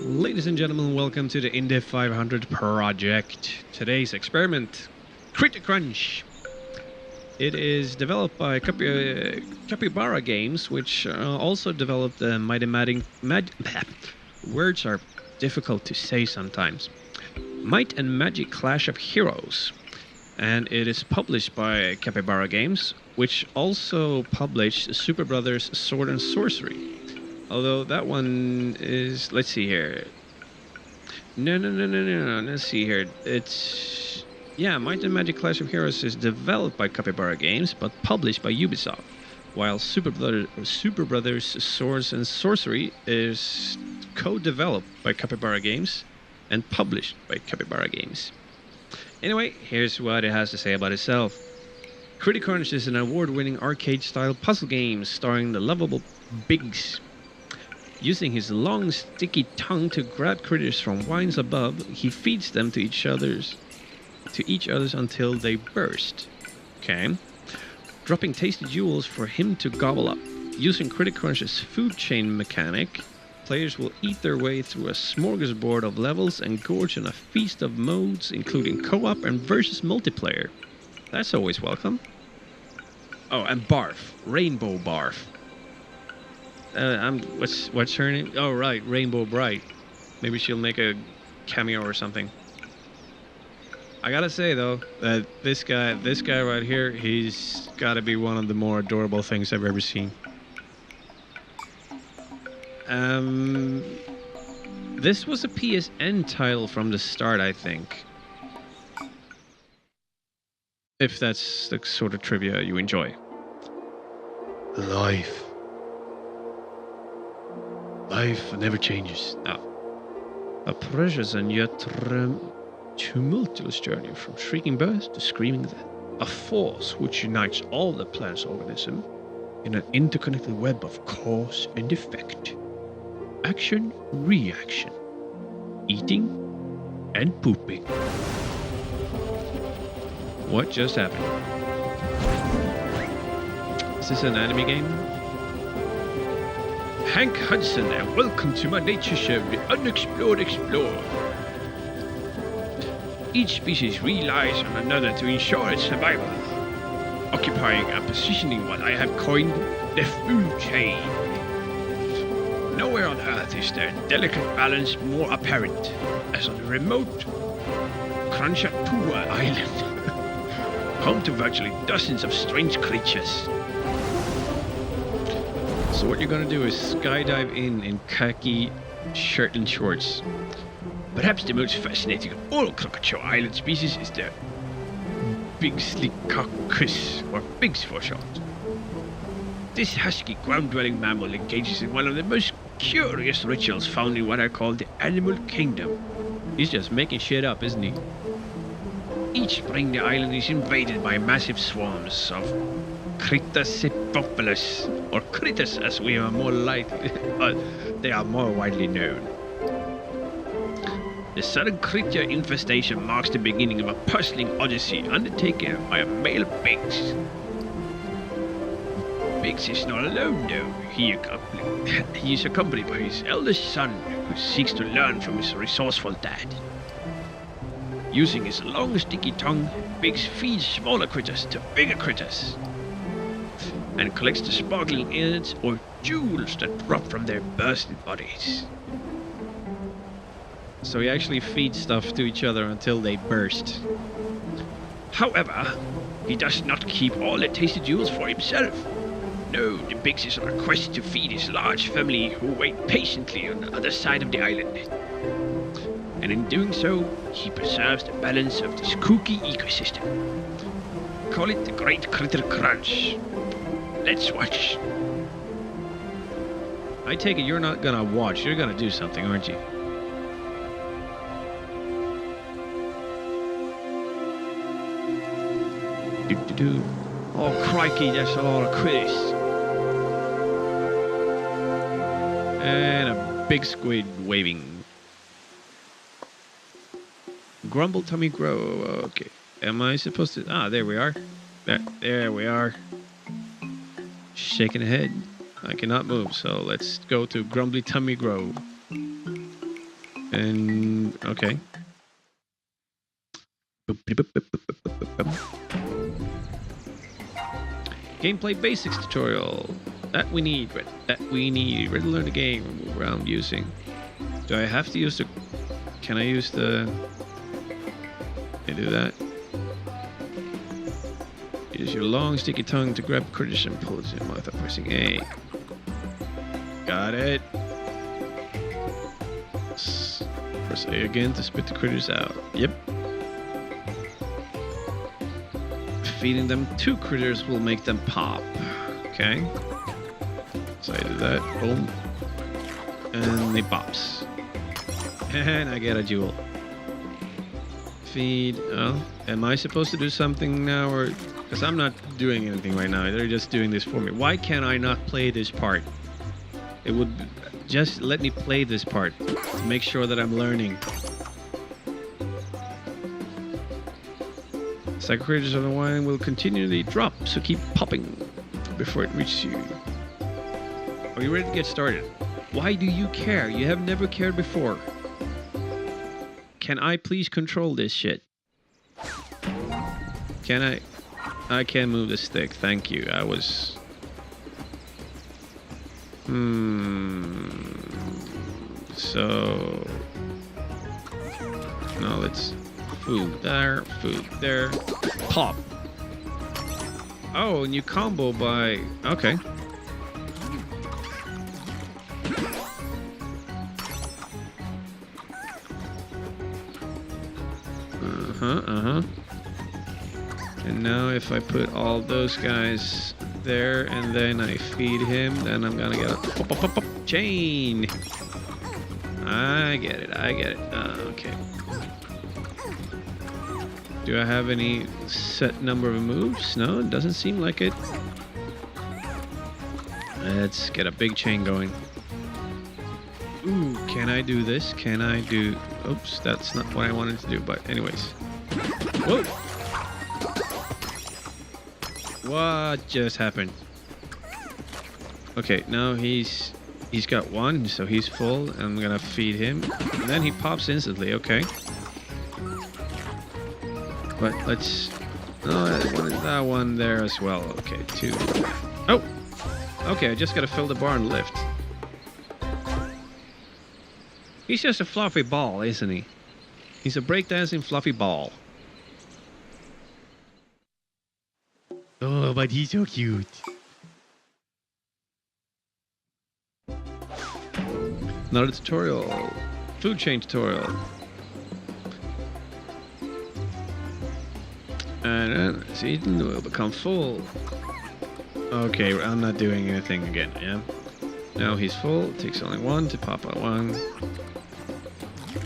Ladies and gentlemen, welcome to the Indy 500 project. Today's experiment, Critter Crunch. It is developed by Capybara Games, which also developed the Mighty words are difficult to say sometimes. Might and Magic Clash of Heroes. And it is published by Capybara Games, which also published Super Brothers Sword and Sorcery. Although that one is, let's see here. No. Let's see here. It's, yeah, Might and Magic Clash of Heroes is developed by Capybara Games, but published by Ubisoft. While Super Brothers Swords and Sorcery is co-developed by Capybara Games and published by Capybara Games. Anyway, here's what it has to say about itself. Critter Crunch is an award-winning arcade-style puzzle game starring the lovable Biggs. Using his long, sticky tongue to grab critters from vines above, he feeds them to each other's until they burst. Okay. Dropping tasty jewels for him to gobble up. Using Critter Crunch's food chain mechanic, players will eat their way through a smorgasbord of levels and gorge on a feast of modes, including co-op and versus multiplayer. That's always welcome. Oh, and Barf. Rainbow Barf. What's her name? Oh, right, Rainbow Bright. Maybe she'll make a cameo or something. I gotta say though that this guy right here, he's gotta be one of the more adorable things I've ever seen. This was a PSN title from the start, I think. If that's the sort of trivia you enjoy. Life never changes. No. A precious and yet tumultuous journey from shrieking birth to screaming death. A force which unites all the plant's organism in an interconnected web of cause and effect. Action, reaction. Eating and pooping. What just happened? Is this an anime game? Hank Hudson, and welcome to my nature show, The Unexplored Explorer. Each species relies on another to ensure its survival, occupying a position in what I have coined the food chain. Nowhere on Earth is their delicate balance more apparent, as on the remote Kranchatua Island, home to virtually dozens of strange creatures. So what you're gonna do is skydive in khaki shirt and shorts. Perhaps the most fascinating of all Krakatoa Island species is the Bigslycoccus, or Bigs for short. This husky ground-dwelling mammal engages in one of the most curious rituals found in what I call the animal kingdom. He's just making shit up, isn't he? Each spring the island is invaded by massive swarms of Critacephopulus, or critters as they are more widely known. The sudden creature infestation marks the beginning of a puzzling odyssey undertaken by a male Biggs. Biggs is not alone though. He is accompanied by his eldest son, who seeks to learn from his resourceful dad. Using his long sticky tongue, Biggs feeds smaller critters to bigger critters, and collects the sparkling innards or jewels that drop from their bursted bodies. So he actually feeds stuff to each other until they burst. However, he does not keep all the tasty jewels for himself. No, the Biggs is on a quest to feed his large family who wait patiently on the other side of the island. And in doing so, he preserves the balance of this kooky ecosystem. Call it the Great Critter Crunch. Let's watch. I take it you're not gonna watch, you're gonna do something, aren't you? Oh crikey, that's a lot of critters. And a big squid waving. Grumble tummy grow. Okay. Am I supposed to? Ah, there we are. There we are. Shaking the head. I cannot move, so let's go to Grumbly Tummy Grow. And okay. Gameplay basics tutorial. That we need. That we need. Ready to learn the game. Move around using. Do I have to use the? Can I use the? Can I do that? Use your long sticky tongue to grab critters and pull it in your mouth by pressing A. Got it. Press A again to spit the critters out. Yep. Feeding them 2 critters will make them pop. Okay. So I do that. Boom. And he pops. And I get a jewel. Feed. Oh, am I supposed to do something now, or? Because I'm not doing anything right now. They're just doing this for me. Why can I not play this part? It would just let me play this part to make sure that I'm learning. Psycho creatures of the wine will continually drop, so keep popping before it reaches you. Are you ready to get started? Why do you care? You have never cared before. Can I please control this shit? Can I? I can't move the stick. Thank you. I was... So... No, let's... Food there. Food there. Pop. Oh, and you combo by... Okay. And now if I put all those guys there and then I feed him, then I'm gonna get a pop, chain. I get it. Okay. Do I have any set number of moves? No, it doesn't seem like it. Let's get a big chain going. Ooh, can I do this? Can I do... Oops, that's not what I wanted to do, but anyways. Whoa! What just happened? Okay, now he's got 1, so he's full. I'm gonna feed him. And then he pops instantly, okay. But let's... Oh, I wanted that one there as well. Okay, 2. Oh! Okay, I just gotta fill the bar and lift. He's just a fluffy ball, isn't he? He's a breakdancing fluffy ball. Oh, but he's so cute. Another tutorial. Food chain tutorial. And then it's eaten, will become full. Okay, I'm not doing anything again, yeah? Now he's full. It takes only 1 to pop out 1.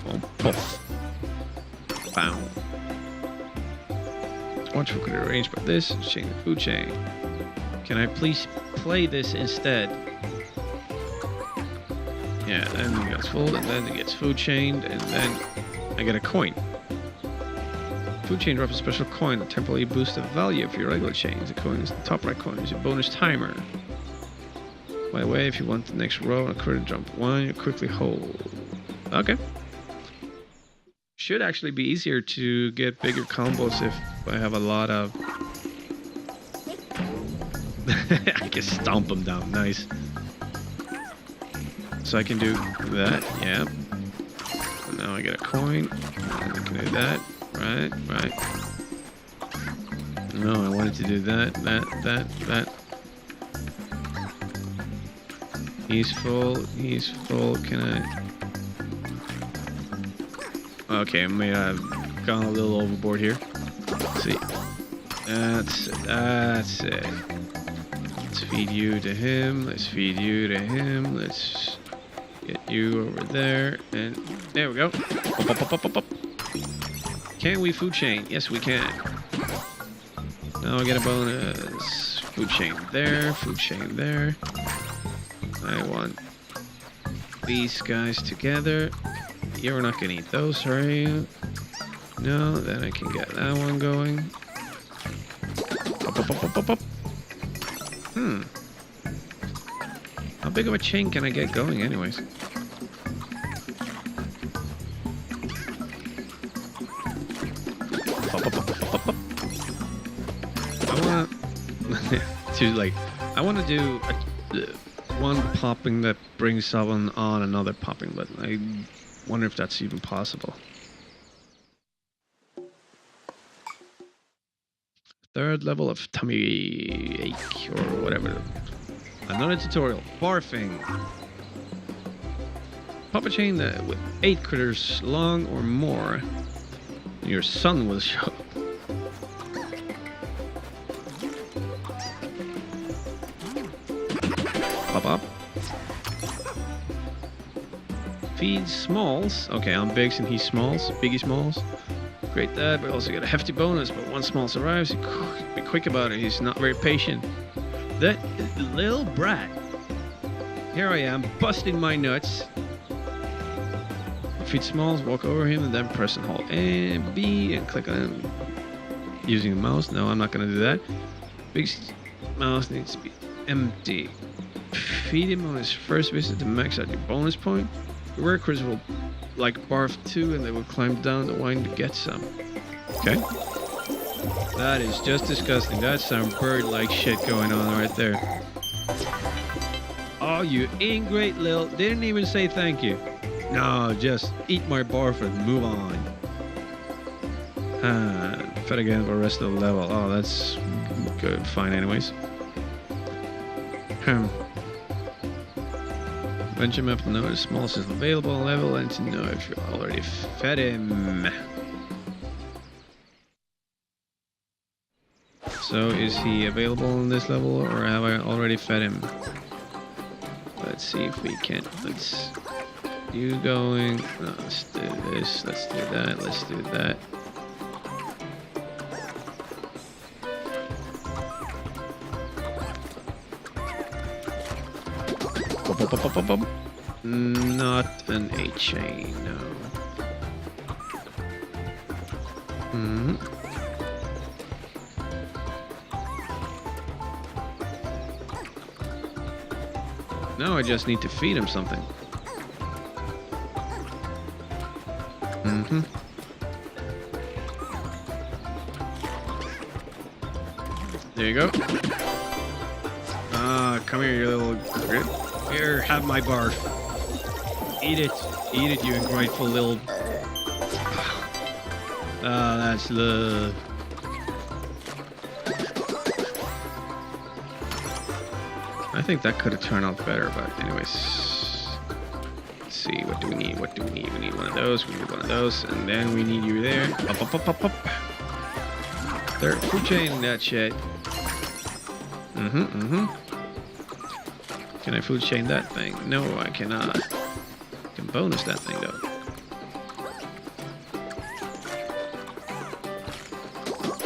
Oh, poof. Bow. Watch we could arrange by this. Change the food chain. Can I please play this instead? Yeah, then it gets full, and then it gets food chained, and then I get a coin. Food chain drops a special coin that temporarily boosts the value of your regular chains. The coin is the top right coin is a bonus timer. By the way, if you want the next row and a critter jump 1, you quickly hold. Okay. Should actually be easier to get bigger combos if I have a lot of... I can stomp them down. Nice. So I can do that. Yeah. And now I get a coin. And I can do that. Right. No, I wanted to do that. He's full. Can I... Okay, I may have gone a little overboard here. Let's see. That's it. Let's feed you to him. Let's feed you to him. Let's get you over there. And there we go. Up. Can we food chain? Yes, we can. Now I get a bonus. Food chain there. Food chain there. I want these guys together. You're not gonna eat those, are you? No, then I can get that one going. Up. How big of a chain can I get going anyways? too late. I want to do one popping that brings someone on another popping, but I wonder if that's even possible. Third level of tummy ache or whatever. Another tutorial. Barfing. Pop a chain with 8 critters long or more. Your sun will show. Pop up. Feed smalls. Okay, I'm bigs and he's smalls. Biggie smalls. Great that, but also get a hefty bonus. But once small survives, be quick about it. He's not very patient. That little brat. Here I am, busting my nuts. Feed smalls, walk over him, and then press and hold A and B and click on him. Using the mouse. No, I'm not gonna do that. Big mouse needs to be empty. Feed him on his first visit to max out your bonus point. Your workers will like barf too, and they will climb down the line to get some. Okay. That is just disgusting. That's some bird-like shit going on right there. Oh, you ingrate little... Didn't even say thank you. No, just eat my barf and move on. Fed again for the rest of the level. Oh, that's good. Fine anyways. Venture map to know the smallest is available level and to know if you already fed him. So is he available on this level or have I already fed him? Let's see if we can. Let's you going. No, let's do this. Let's do that. Let's do that. Not an A chain, no. Now I just need to feed him something. There you go. Come here, you little... Here, have my barf. Eat it. Eat it, you ungrateful little... Ah, that's love. I think that could have turned out better, but anyways. Let's see, what do we need? What do we need? We need one of those, we need one of those, and then we need you there. Up, up, up, up, up. Third food chain, that shit. Can I food chain that thing? No, I cannot. I can bonus that thing though.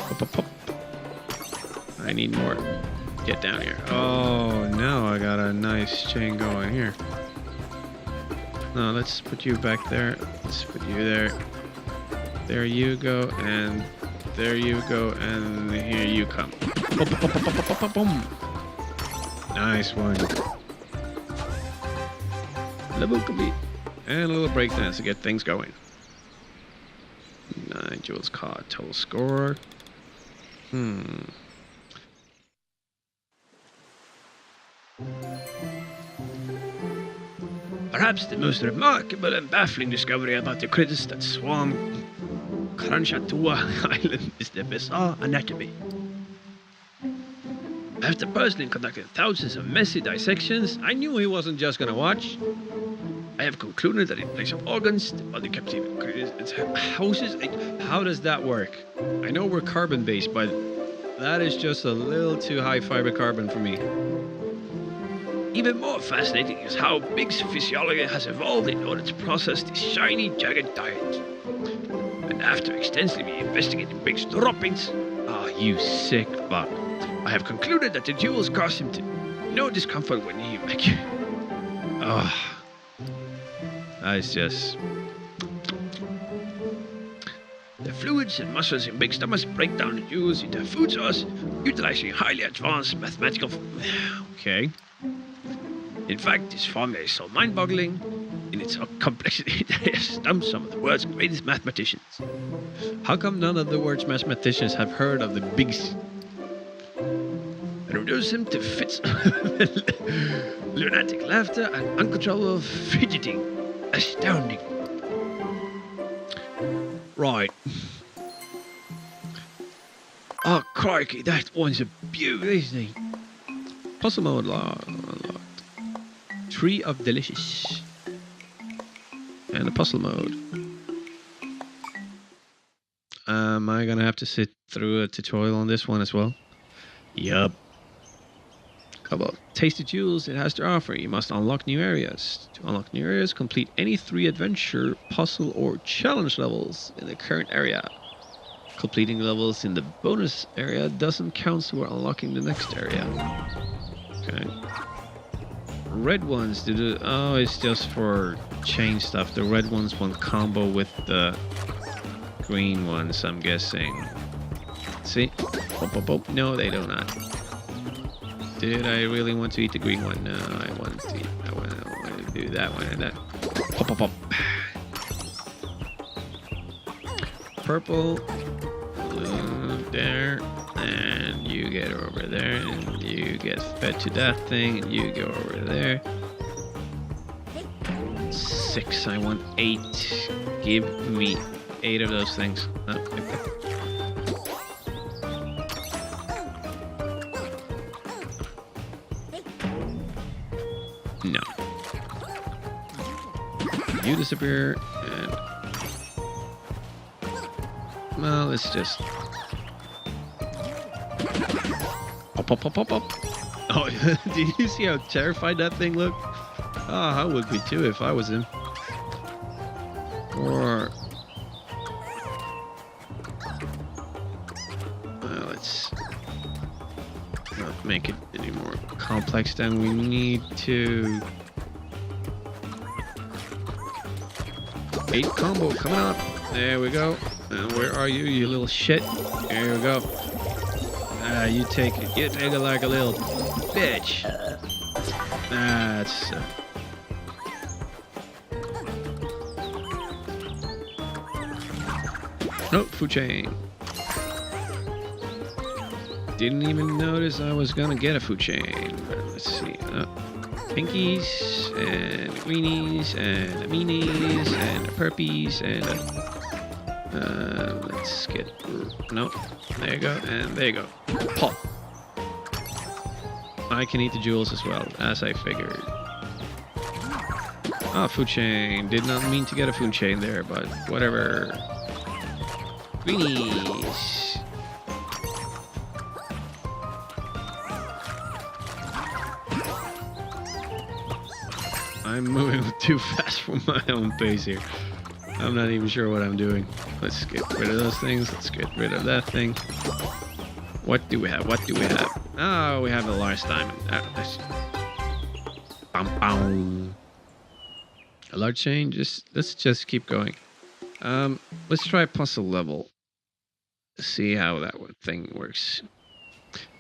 Up, up, up. I need more. Get down here. Oh, now I got a nice chain going here. No, let's put you back there. Let's put you there. There you go, and there you go, and here you come. Boom. Nice one. Level complete. And a little breakdance to get things going. 9 jewels caught. Total score. Perhaps the most remarkable and baffling discovery about the critters that swarm Kranchatua Island is their bizarre anatomy. After personally conducting thousands of messy dissections, I knew he wasn't just gonna watch. I have concluded that in place of organs, the body kept even critters, its houses. How does that work? I know we're carbon-based, but that is just a little too high fiber carbon for me. Even more fascinating is how Big's physiology has evolved in order to process this shiny, jagged diet. And after extensively investigating Big's droppings, you sick fuck, I have concluded that the jewels cause him no discomfort when he that's just... The fluids and muscles in Big's stomach break down the jewels into a food source, utilizing highly advanced mathematical... Okay. In fact, this formula is so mind-boggling in its complexity that it has stumped some of the world's greatest mathematicians. How come none of the world's mathematicians have heard of the Bigs? and reduce him to fits of lunatic laughter and uncontrollable fidgeting. Astounding. Right. Oh, crikey, that one's a beaut, isn't he? Puzzle mode unlocked. Tree of Delicious. And a puzzle mode. Am I gonna have to sit through a tutorial on this one as well? Yup. How about tasty jewels it has to offer? You must unlock new areas. To unlock new areas, complete any 3 adventure, puzzle, or challenge levels in the current area. Completing levels in the bonus area doesn't count toward unlocking the next area. Okay. Red ones, oh, it's just for chain stuff. The red ones won't combo with the green ones, I'm guessing. See? No, they do not. Did I really want to eat the green one? No, I want to eat that one. I want to do that one and that. Pop, pop, pop. Purple. Blue there. And you get over there. And you get fed to that thing. And you go over there. 6. I want 8. Give me 8 of those things. No. You disappear, and well, let's just pop. Oh, do you see how terrified that thing looked? Oh, I would be too if I was him. Or let's not make it any more complex than we need to. 8 combo coming up. There we go. And where are you, you little shit? There we go. You take it. You take it like a little bitch. That's. Nope, food chain. Didn't even notice I was gonna get a food chain. Let's see. Pinkies and greenies and meanies and perpies and let's get. Nope. There you go, and there you go. Pop. I can eat the jewels as well, as I figured. Ah, food chain. Did not mean to get a food chain there, but whatever. Greenies. I'm moving too fast for my own pace here. I'm not even sure what I'm doing. Let's get rid of those things. Let's get rid of that thing. What do we have? What do we have? Oh, we have the large diamond. A large chain. Let's just keep going. Let's try puzzle level. See how that thing works.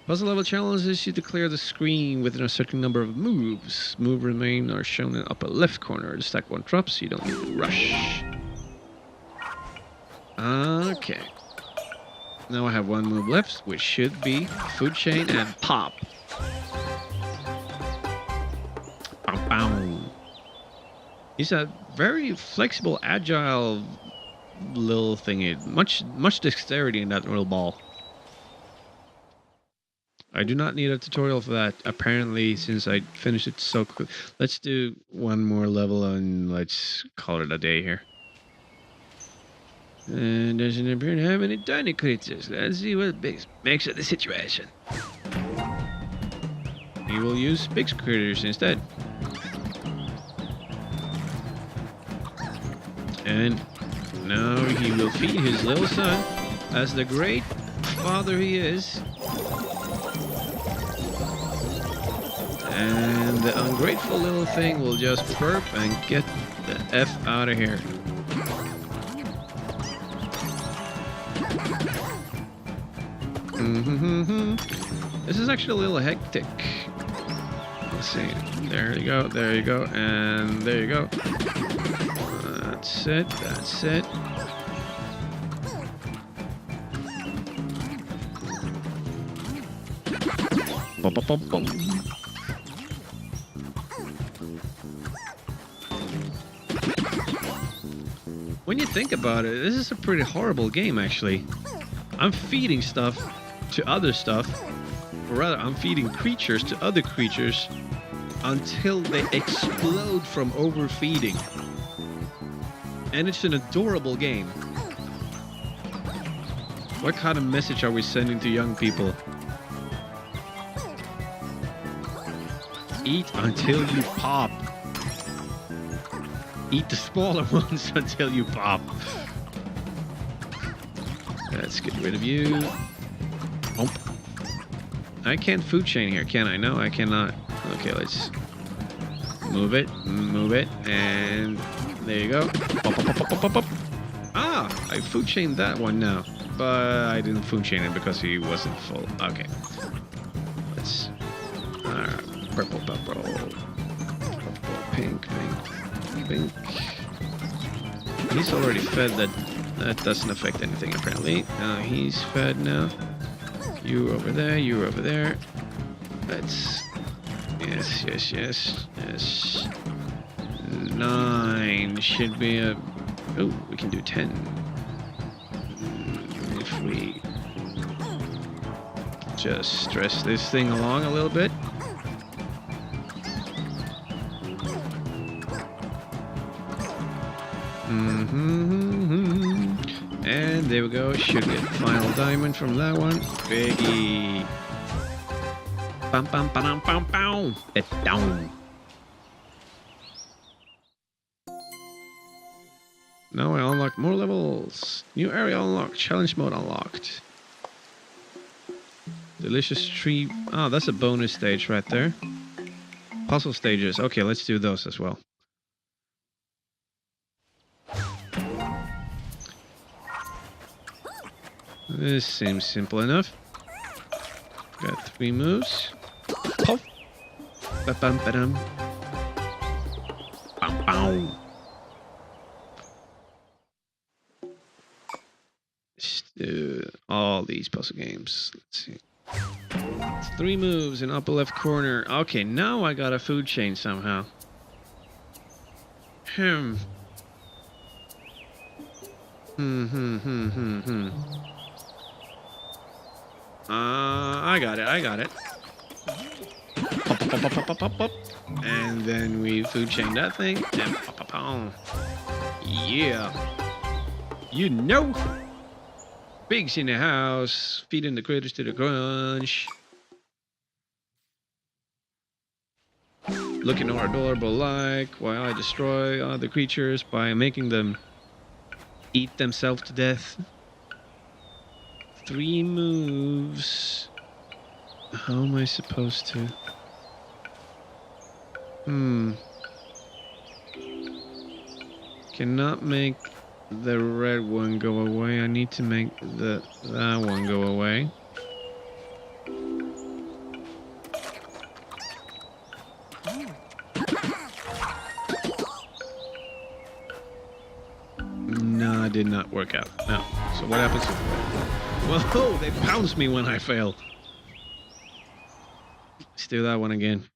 Puzzle level challenges you to clear the screen within a certain number of moves. Move remain are shown in the upper left corner. The stack 1 drops, so you don't need to rush. Okay. Now I have 1 move left, which should be food chain and pop. He's a very flexible, agile little thingy. Much dexterity in that little ball. I do not need a tutorial for that, apparently, since I finished it so quick. Let's do 1 more level and let's call it a day here. And doesn't appear to have any tiny creatures. Let's see what Biggs makes of the situation. He will use big critters instead. And now he will feed his little son, as the great father he is. And the ungrateful little thing will just burp and get the F out of here. This is actually a little hectic. Let's see. There you go, and there you go. That's it, that's it. Bum, bum, bum, bum. When you think about it, this is a pretty horrible game, actually. I'm feeding stuff to other stuff, or rather, I'm feeding creatures to other creatures until they explode from overfeeding. And it's an adorable game. What kind of message are we sending to young people? Eat until you pop. Eat the smaller ones until you pop. Let's get rid of you. Bump. I can't food chain here, can I? No, I cannot. Okay, let's move it, and there you go. Pop, pop, pop, pop, pop, pop. Ah, I food chained that one now, but I didn't food chain it because he wasn't full. Okay, let's purple, pink. He's already fed. That doesn't affect anything apparently. He's fed now. You over there. Let's. Yes. 9 should be a. Oh, we can do 10. If we just stress this thing along a little bit. And there we go. Should get final diamond from that one. Biggie. Bam, bam, bam, bam, bam. It down. Now I unlock more levels. New area unlocked. Challenge mode unlocked. Delicious tree. Oh, that's a bonus stage right there. Puzzle stages. Okay, let's do those as well. This seems simple enough. Got 3 moves. Pop. Ba-bum, ba-dum. Bow, bow. Let's do all these puzzle games. Let's see. It's 3 moves in upper left corner. Okay, now I got a food chain somehow. I got it. Pop. And then we food chain that thing. And pop. Yeah. You know. Pigs in the house. Feeding the critters to the crunch. Looking all adorable like while I destroy other creatures by making them eat themselves to death. 3 moves. How am I supposed to? Cannot make the red one go away. I need to make that one go away. No, it did not work out. No. So what happens? Whoa, they pounced me when I fail. Let's do that one again.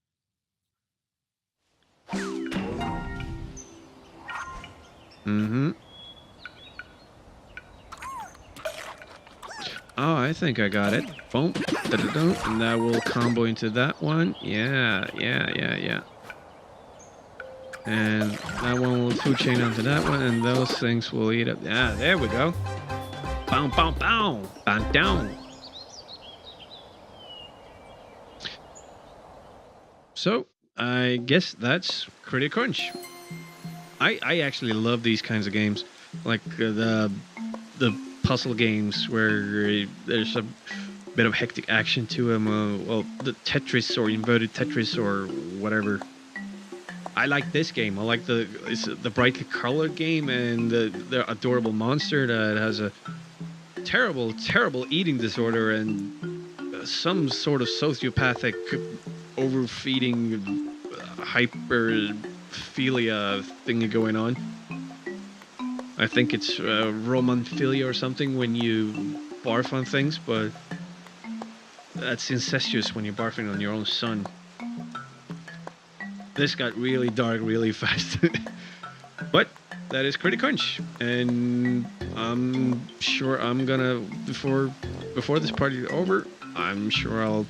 Oh, I think I got it. Boom. And that will combo into that one. Yeah. And that one will food chain onto that one, and those things will eat up. Yeah, there we go. Bow. Bang down. So, I guess that's Critter Crunch. I actually love these kinds of games. Like the puzzle games where there's a bit of hectic action to them. Well, the Tetris or inverted Tetris or whatever. I like this game. I like the brightly colored game and the adorable monster that has a terrible eating disorder and some sort of sociopathic overfeeding hyperphilia thing going on. I think it's romanphilia or something when you barf on things, but That's incestuous when you're barfing on your own son. This got really dark really fast. But that is Critic Crunch, and I'm sure I'm gonna before this party is over, I'm sure I'll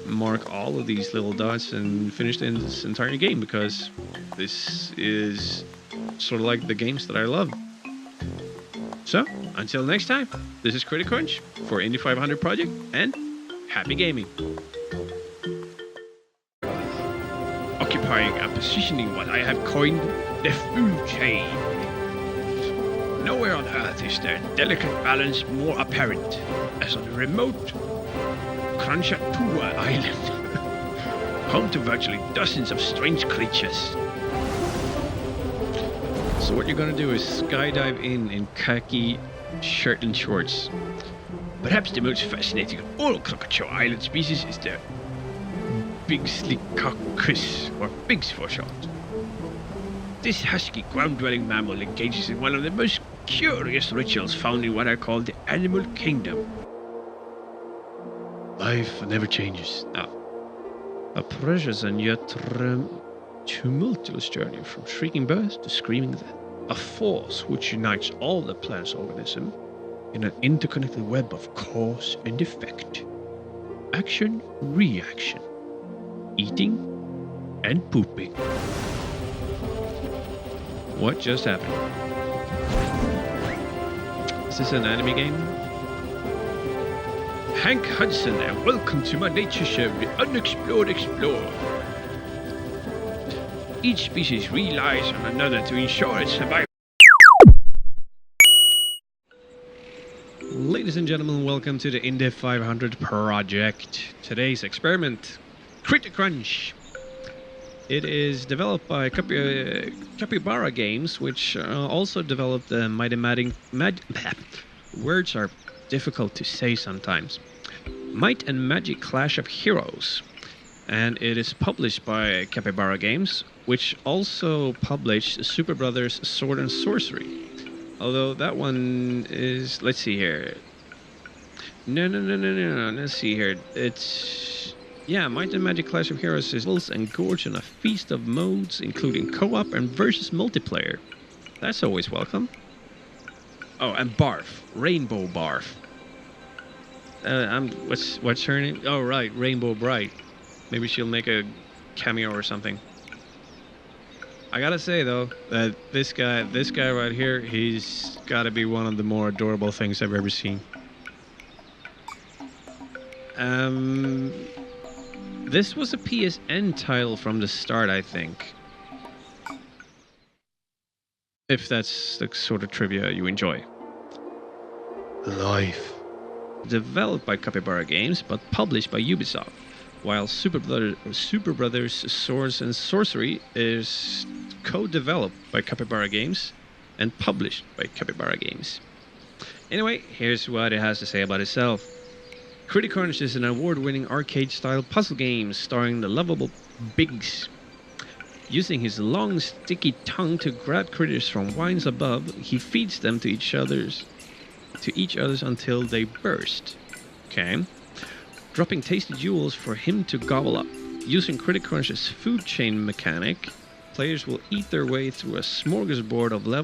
mark all of these little dots and finish this entire game, because this is sort of like the games that I love. So until next time, this is Critic Crunch for Indy 500 Project, and happy gaming. Occupying a position in what I have coined the food chain. Nowhere on Earth is their delicate balance more apparent as on the remote Kranchatua Island, home to virtually dozens of strange creatures. So what you're gonna do is skydive in khaki shirt and shorts. Perhaps the most fascinating of all Krakatoa Island species is the Bigslycoccus, or pigs for short. This husky ground-dwelling mammal engages in one of the most curious rituals found in what I call the animal kingdom. Life never changes. A precious and yet tumultuous journey from shrieking birth to screaming death. A force which unites all the planet's organism in an interconnected web of cause and effect. Action, reaction. Eating and pooping. What just happened? Is this an anime game? Hank Hudson, and welcome to my nature show, The Unexplored Explorer. Each species relies on another to ensure its survival. Ladies and gentlemen, welcome to the Indy 500 Project. Today's experiment, Critic Crunch. It is developed by Capybara Games, which also developed the words are difficult to say sometimes. Might and Magic Clash of Heroes. And it is published by Capybara Games, which also published Super Brothers Sword and Sorcery. Although that one is, let's see here. No. Let's see here. It's, yeah, Might and Magic Clash of Heroes is levels and gorge on a feast of modes, including co-op and versus multiplayer. That's always welcome. Oh, and Barf, Rainbow Barf. What's her name? Oh, right, Rainbow Bright. Maybe she'll make a cameo or something. I gotta say though that this guy right here, he's gotta be one of the more adorable things I've ever seen. This was a PSN title from the start, I think. If that's the sort of trivia you enjoy. Life. Developed by Capybara Games, but published by Ubisoft. While Super Brothers Swords and Sorcery is co-developed by Capybara Games and published by Capybara Games. Anyway, here's what it has to say about itself. Critic Crunch is an award-winning arcade-style puzzle game starring the lovable Biggs. Using his long, sticky tongue to grab critters from vines above, he feeds them to each other's until they burst. Okay. Dropping tasty jewels for him to gobble up. Using Critic Crunch's food chain mechanic, players will eat their way through a smorgasbord of levels